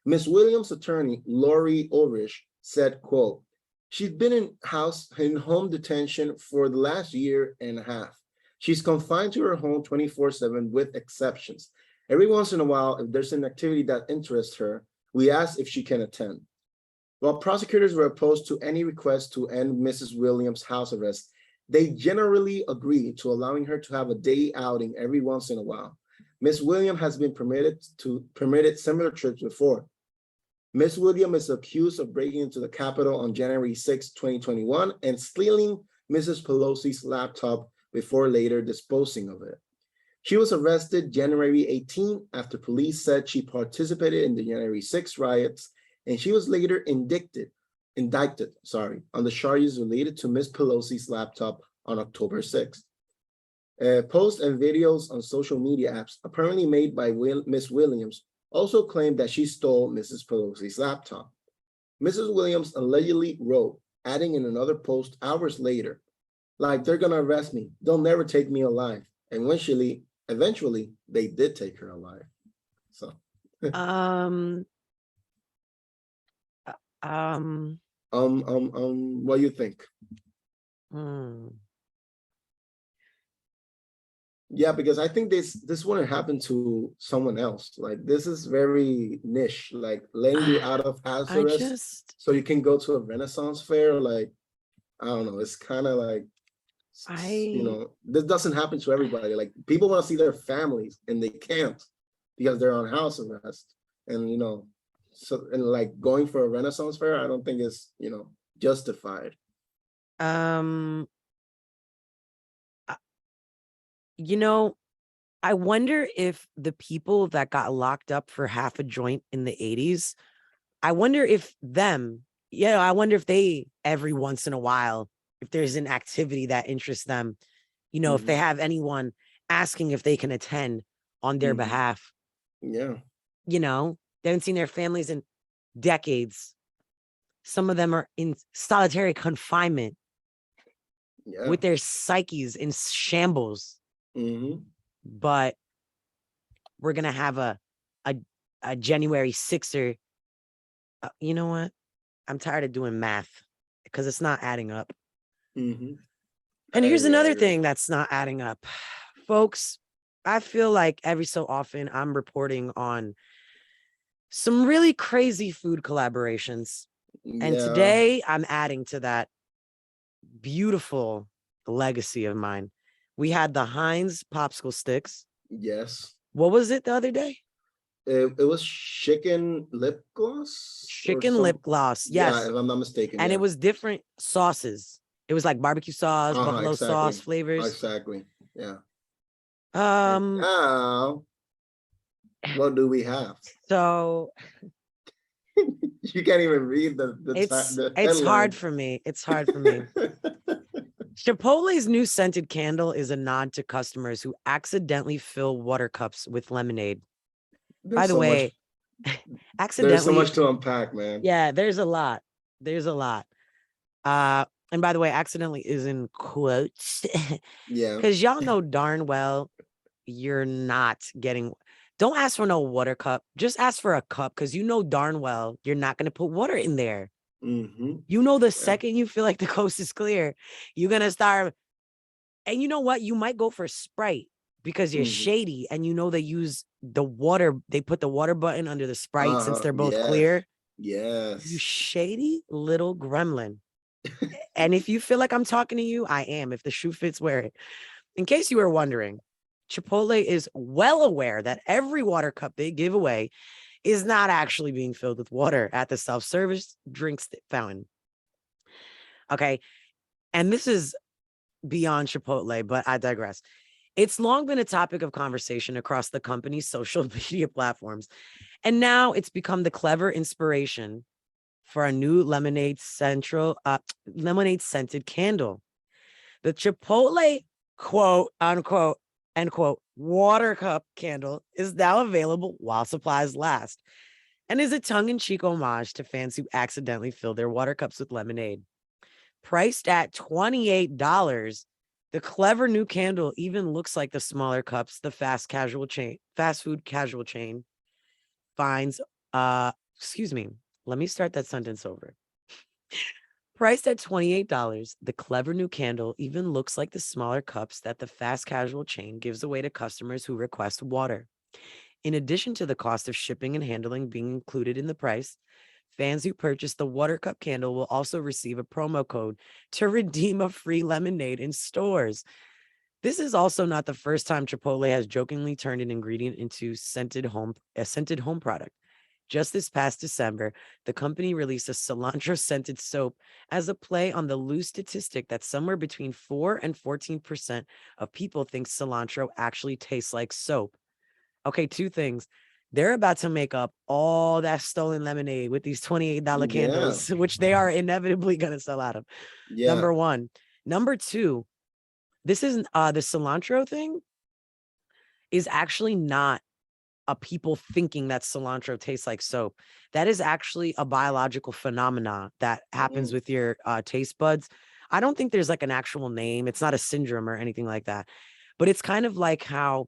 S2: Ms. Williams' attorney, Lori Ulrich, said, quote, "She's been in home detention for the last year and a half. She's confined to her home 24/7 with exceptions. Every once in a while, if there's an activity that interests her, we ask if she can attend." While prosecutors were opposed to any request to end Mrs. Williams' house arrest, they generally agreed to allowing her to have a day outing every once in a while. Ms. Williams has been permitted similar trips before. Ms. Williams is accused of breaking into the Capitol on January 6, 2021, and stealing Mrs. Pelosi's laptop before later disposing of it. She was arrested January 18 after police said she participated in the January 6 riots, and she was later indicted on the charges related to Ms. Pelosi's laptop on October 6th. Posts and videos on social media apps apparently made by Ms. Williams also claimed that she stole Mrs. Pelosi's laptop. Mrs. Williams allegedly wrote adding in another post hours later, like they're gonna arrest me. They'll never take me alive. And eventually, they did take her alive. So, what do you think? Yeah, because I think this wouldn't happen to someone else. Like this is very niche, like letting you out of house arrest so you can go to a Renaissance fair. Like, I don't know, it's kind of like, this doesn't happen to everybody. Like people want to see their families and they can't because they're on house arrest. And so like going for a Renaissance fair, I don't think is justified.
S1: I wonder if the people that got locked up for half a joint in the 80s, I wonder if I wonder if they, every once in a while, if there's an activity that interests them, if they have anyone asking if they can attend on their behalf.
S2: Yeah.
S1: They haven't seen their families in decades. Some of them are in solitary confinement with their psyches in shambles. But we're gonna have a January 6er. You know what? I'm tired of doing math because it's not adding up. And here's another thing that's not adding up, folks. I feel like every so often I'm reporting on some really crazy food collaborations, and today I'm adding to that beautiful legacy of mine. We had the Heinz popsicle sticks.
S2: Yes.
S1: What was it the other day?
S2: It was chicken lip gloss.
S1: Chicken lip gloss. Yes.
S2: Yeah, if I'm not mistaken.
S1: And it was different sauces. It was like barbecue sauce, buffalo sauce flavors.
S2: Exactly. Yeah.
S1: Now,
S2: what do we have?
S1: So
S2: you can't even read the
S1: it's hard for me. It's hard for me. Chipotle's new scented candle is a nod to customers who accidentally fill water cups with lemonade. By the way, accidentally.
S2: There's so much to unpack, man.
S1: Yeah, there's a lot. And by the way, accidentally is in quotes.
S2: Yeah.
S1: Because y'all know darn well you're not getting. Don't ask for no water cup. Just ask for a cup because you know darn well you're not going to put water in there. The second you feel like the coast is clear, you're going to start. And you know what? You might go for Sprite because you're shady and they use the water. They put the water button under the Sprite since they're both clear.
S2: Yes.
S1: You shady little gremlin. And if you feel like I'm talking to you, I am. If the shoe fits, wear it. In case you were wondering, Chipotle is well aware that every water cup they give away is not actually being filled with water at the self-service drinks fountain. Okay. And this is beyond Chipotle, but I digress. It's long been a topic of conversation across the company's social media platforms. And now it's become the clever inspiration for a new lemonade scented candle. The Chipotle quote unquote end quote water cup candle is now available while supplies last and is a tongue-in-cheek homage to fans who accidentally fill their water cups with lemonade. Priced at $28, the clever new candle even looks like the smaller cups the fast food casual chain finds. Let me start that sentence over. Priced at $28, the clever new candle even looks like the smaller cups that the fast casual chain gives away to customers who request water. In addition to the cost of shipping and handling being included in the price, fans who purchase the water cup candle will also receive a promo code to redeem a free lemonade in stores. This is also not the first time Chipotle has jokingly turned an ingredient into a scented home product. Just this past December, the company released a cilantro scented soap as a play on the loose statistic that somewhere between 4 and 14% of people think cilantro actually tastes like soap. Okay, two things. They're about to make up all that stolen lemonade with these $28 candles, which they are inevitably going to sell out of. Yeah. Number one. Number two, this is the cilantro thing is actually not people thinking that cilantro tastes like soap. That is actually a biological phenomena that happens with your taste buds. I don't think there's like an actual name. It's not a syndrome or anything like that. But it's kind of like how,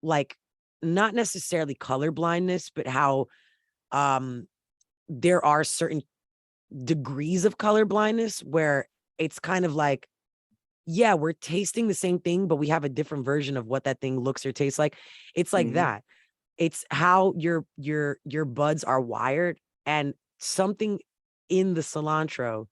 S1: like, not necessarily color blindness, but how there are certain degrees of color blindness where it's kind of like, yeah, we're tasting the same thing, but we have a different version of what that thing looks or tastes like. It's like that. It's how your buds are wired, and something in the cilantro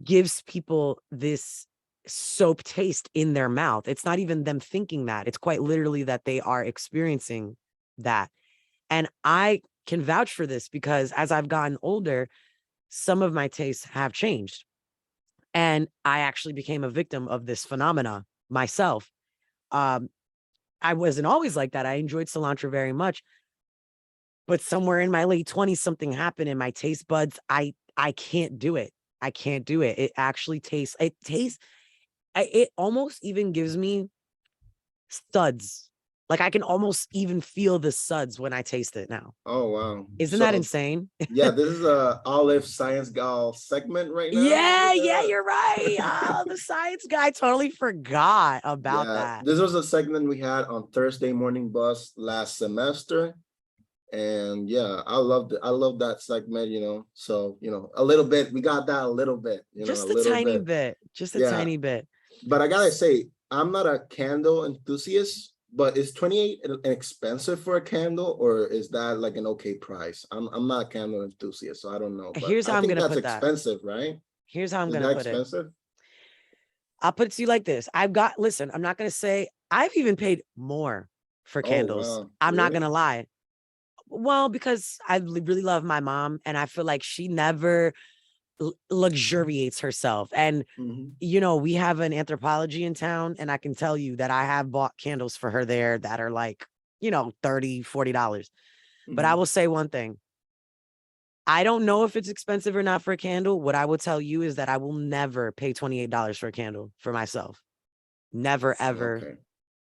S1: gives people this soap taste in their mouth. It's not even them thinking that. It's quite literally that they are experiencing that. And I can vouch for this because as I've gotten older, some of my tastes have changed. And I actually became a victim of this phenomena myself. I wasn't always like that. I enjoyed cilantro very much. But somewhere in my late 20s, something happened in my taste buds. I can't do it. I can't do it. It actually it almost even gives me suds. Like I can almost even feel the suds when I taste it now.
S2: Oh, wow.
S1: Isn't that insane?
S2: Yeah, this is a Olive Science Gal segment right now.
S1: Yeah, you're right. Oh, the science guy, totally forgot about that.
S2: This was a segment we had on Thursday Morning Bus last semester. And yeah, I love that segment, So, a little bit, we got that a little bit,
S1: Just a tiny bit. Just a tiny bit.
S2: But I gotta say, I'm not a candle enthusiast, but is 28 expensive for a candle, or is that like an okay price? I'm not a candle enthusiast, so I don't know. But
S1: here's how I'm gonna put that.
S2: That's expensive, right?
S1: Here's how I'm gonna put
S2: expensive?
S1: I'll put it to you like this. Listen, I'm not gonna say I've even paid more for candles.
S2: Wow.
S1: I'm not gonna lie. Well, because I really love my mom, and I feel like she never luxuriates herself. And we have an anthropology in town, and I can tell you that I have bought candles for her there that are like, $30-$40. But I will say one thing. I don't know if it's expensive or not for a candle. What I will tell you is that I will never pay $28 for a candle for myself. Never, ever,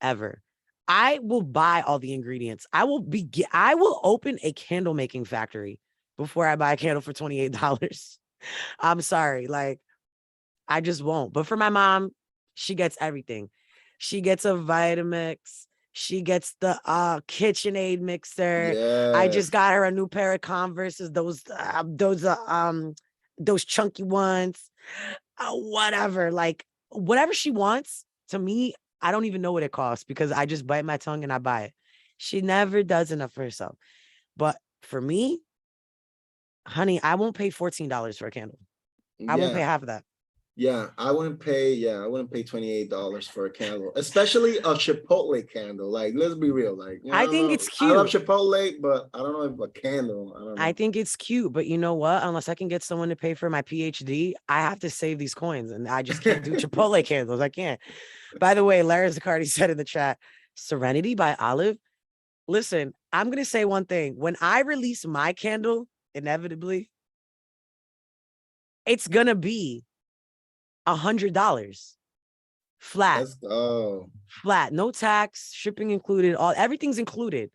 S1: ever. I will buy all the ingredients. I will open a candle making factory before I buy a candle for $28. I'm sorry. Like, I just won't. But for my mom, she gets everything. She gets a Vitamix. She gets the KitchenAid mixer.
S2: Yeah.
S1: I just got her a new pair of Converses, those chunky ones. Whatever. Like, whatever she wants, to me, I don't even know what it costs because I just bite my tongue and I buy it. She never does enough for herself. But for me, honey, I won't pay $14 for a candle. I won't pay half of that.
S2: Yeah, I wouldn't pay $28 for a candle, especially a Chipotle candle. Like, let's be real. Like,
S1: I think it's cute.
S2: I love Chipotle, but I don't know if a candle. I don't know.
S1: I think it's cute, but you know what? Unless I can get someone to pay for my PhD, I have to save these coins, and I just can't do Chipotle candles. I can't. By the way, Larry Zaccardi said in the chat, Serenity by Olive. Listen, I'm going to say one thing. When I release my candle, inevitably, it's going to be $100 flat.
S2: Let's go.
S1: Flat, no tax, shipping included, everything's included.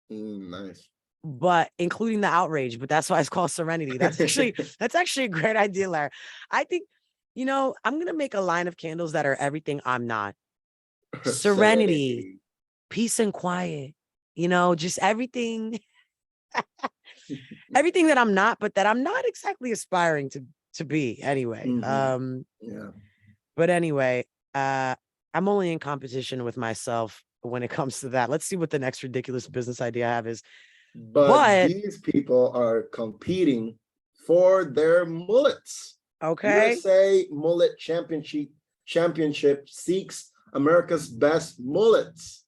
S2: Nice.
S1: But including the outrage, but that's why it's called Serenity. That's actually a great idea, Larry. I think, I'm gonna make a line of candles that are everything I'm not. Serenity, peace and quiet, just everything, everything that I'm not, but that I'm not exactly aspiring to be anyway.
S2: Yeah.
S1: But anyway, I'm only in competition with myself when it comes to that. Let's see what the next ridiculous business idea I have is.
S2: But these people are competing for their mullets.
S1: Okay.
S2: USA Mullet Championship seeks America's best mullets.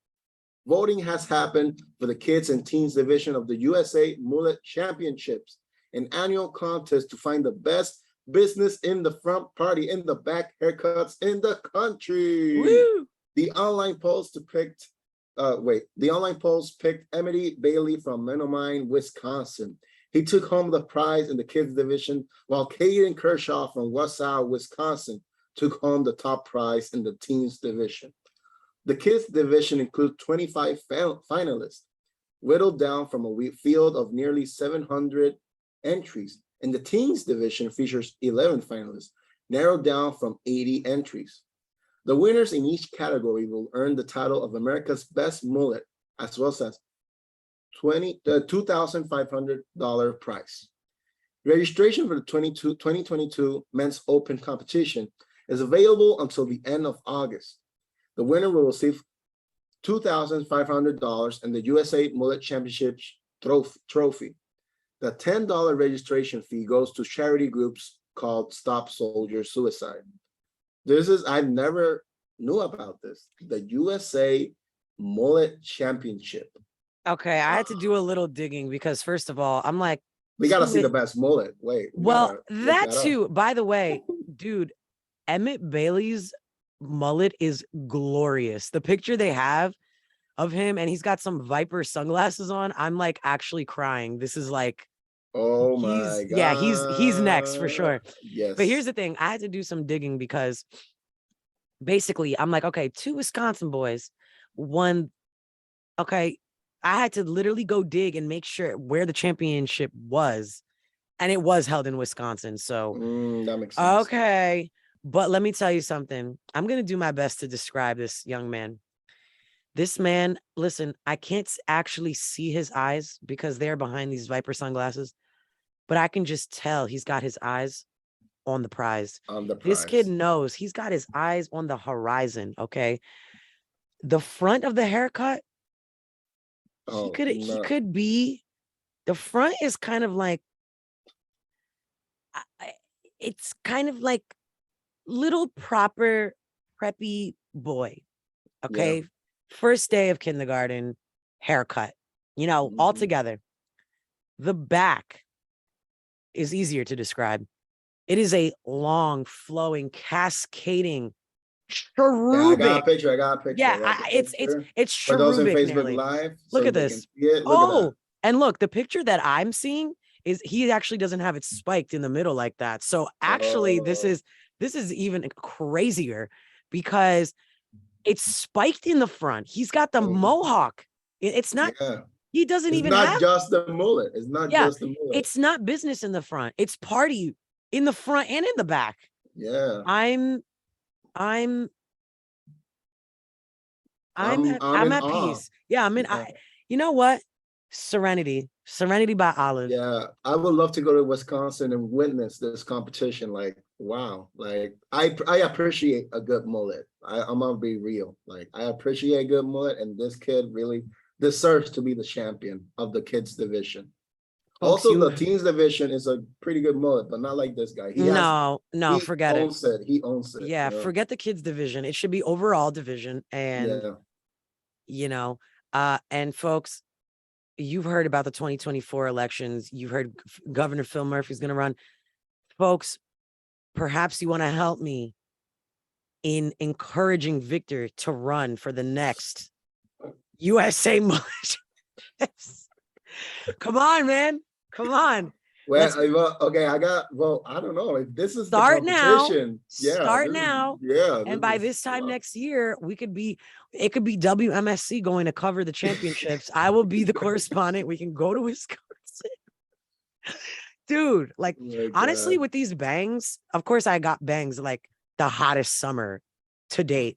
S2: Voting has happened for the kids and teens division of the USA Mullet Championships, an annual contest to find the best business in the front, party in the back, haircuts in the country.
S1: Woo!
S2: The online polls picked Emmett Bailey from Menominee, Wisconsin. He took home the prize in the kids division, while Caden Kershaw from Wausau, Wisconsin, took home the top prize in the teens division. The kids division includes 25 finalists, whittled down from a field of nearly 700 entries. And the teens division features 11 finalists, narrowed down from 80 entries. The winners in each category will earn the title of America's Best Mullet, as well as $2,500 prize. Registration for the 2022 Men's Open competition is available until the end of August. The winner will receive $2,500 and the USA Mullet Championship trophy. The $10 registration fee goes to charity groups called Stop Soldier Suicide. I never knew about this. The USA Mullet Championship.
S1: Okay, I had to do a little digging because first of all, I'm like,
S2: we gotta see the best mullet. Wait.
S1: Well, that too. By the way, dude, Emmett Bailey's mullet is glorious. The picture they have of him, and he's got some Viper sunglasses on. I'm like actually crying. This is like,
S2: oh my God.
S1: Yeah, he's next for sure.
S2: Yes.
S1: But here's the thing. I had to do some digging because basically I'm like, okay, 2 Wisconsin boys, one. Okay, I had to literally go dig and make sure where the championship was. And it was held in Wisconsin. So
S2: that makes sense.
S1: Okay. But let me tell you something. I'm going to do my best to describe this young man. This man, listen, I can't actually see his eyes because they're behind these Viper sunglasses, but I can just tell he's got his eyes on the prize. This kid knows he's got his eyes on the horizon. Okay. The front of the haircut, he could be, the front is kind of like, it's kind of like little proper preppy boy. Okay. Yeah. First day of kindergarten, haircut, all together. The back is easier to describe. It is a long, flowing, cascading, cherubic.
S2: Yeah, I got a picture.
S1: Yeah, it's cherubic.
S2: For those in Facebook Live,
S1: look at this. Look and look, the picture that I'm seeing is he actually doesn't have it spiked in the middle like that. So actually, this is even crazier because it's spiked in the front. He's got the mohawk. It's not. Yeah. He doesn't even have.
S2: It's not just the mullet. It's not just the mullet.
S1: It's not business in the front. It's party in the front and in the back.
S2: Yeah.
S1: I'm at peace. Yeah, I'm in. Yeah. You know what? Serenity by Olive.
S2: Yeah, I would love to go to Wisconsin and witness this competition. Like, wow, like I appreciate a good mullet. I'm gonna be real. Like, I appreciate a good mullet, and this kid really deserves to be the champion of the kids division. Folks, also, the teens division is a pretty good mullet, but not like this guy.
S1: Forget it.
S2: He owns it.
S1: Yeah, forget the kids division. It should be overall division, and and folks. You've heard about the 2024 elections. You've heard Governor Phil Murphy's going to run. Folks, perhaps you want to help me in encouraging Victor to run for the next USA Mullet. Come on, man. Come on.
S2: Well, okay, I don't know. If this is
S1: start
S2: the
S1: now.
S2: competition.
S1: Start now.
S2: Yeah.
S1: And by this time next year, it could be WMSC going to cover the championships. I will be the correspondent. We can go to Wisconsin. Dude, like honestly, with these bangs, of course I got bangs like the hottest summer to date.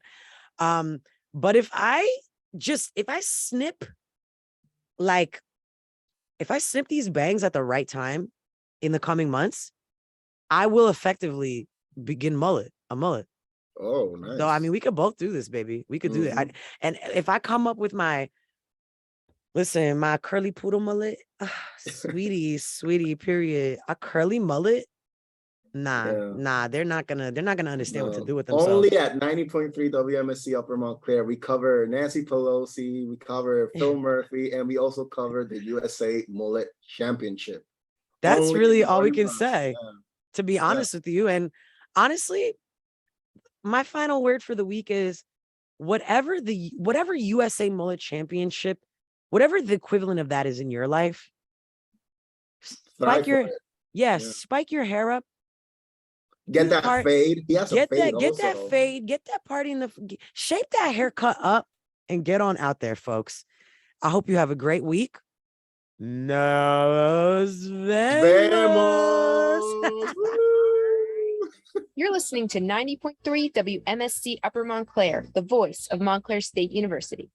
S1: But if I snip these bangs at the right time in the coming months, I will effectively begin a mullet.
S2: Oh, nice.
S1: So, I mean, we could both do this, baby. We could do it. And if I come up with my curly poodle mullet, sweetie, period. A curly mullet. Nah, they're not gonna understand what to do with themselves.
S2: Only at 90.3 WMSC Upper Montclair, we cover Nancy Pelosi, we cover Phil Murphy, and we also cover the USA Mullet Championship.
S1: That's really all we can say, to be honest with you. And honestly, my final word for the week is whatever USA Mullet Championship, whatever the equivalent of that is in your life, spike your hair up.
S2: Get that fade. He has a fade.
S1: Get that fade. Get that party shape that haircut up and get on out there, folks. I hope you have a great week. Nos vemos.
S2: Vemos. Woo!
S6: You're listening to 90.3 WMSC Upper Montclair, the voice of Montclair State University.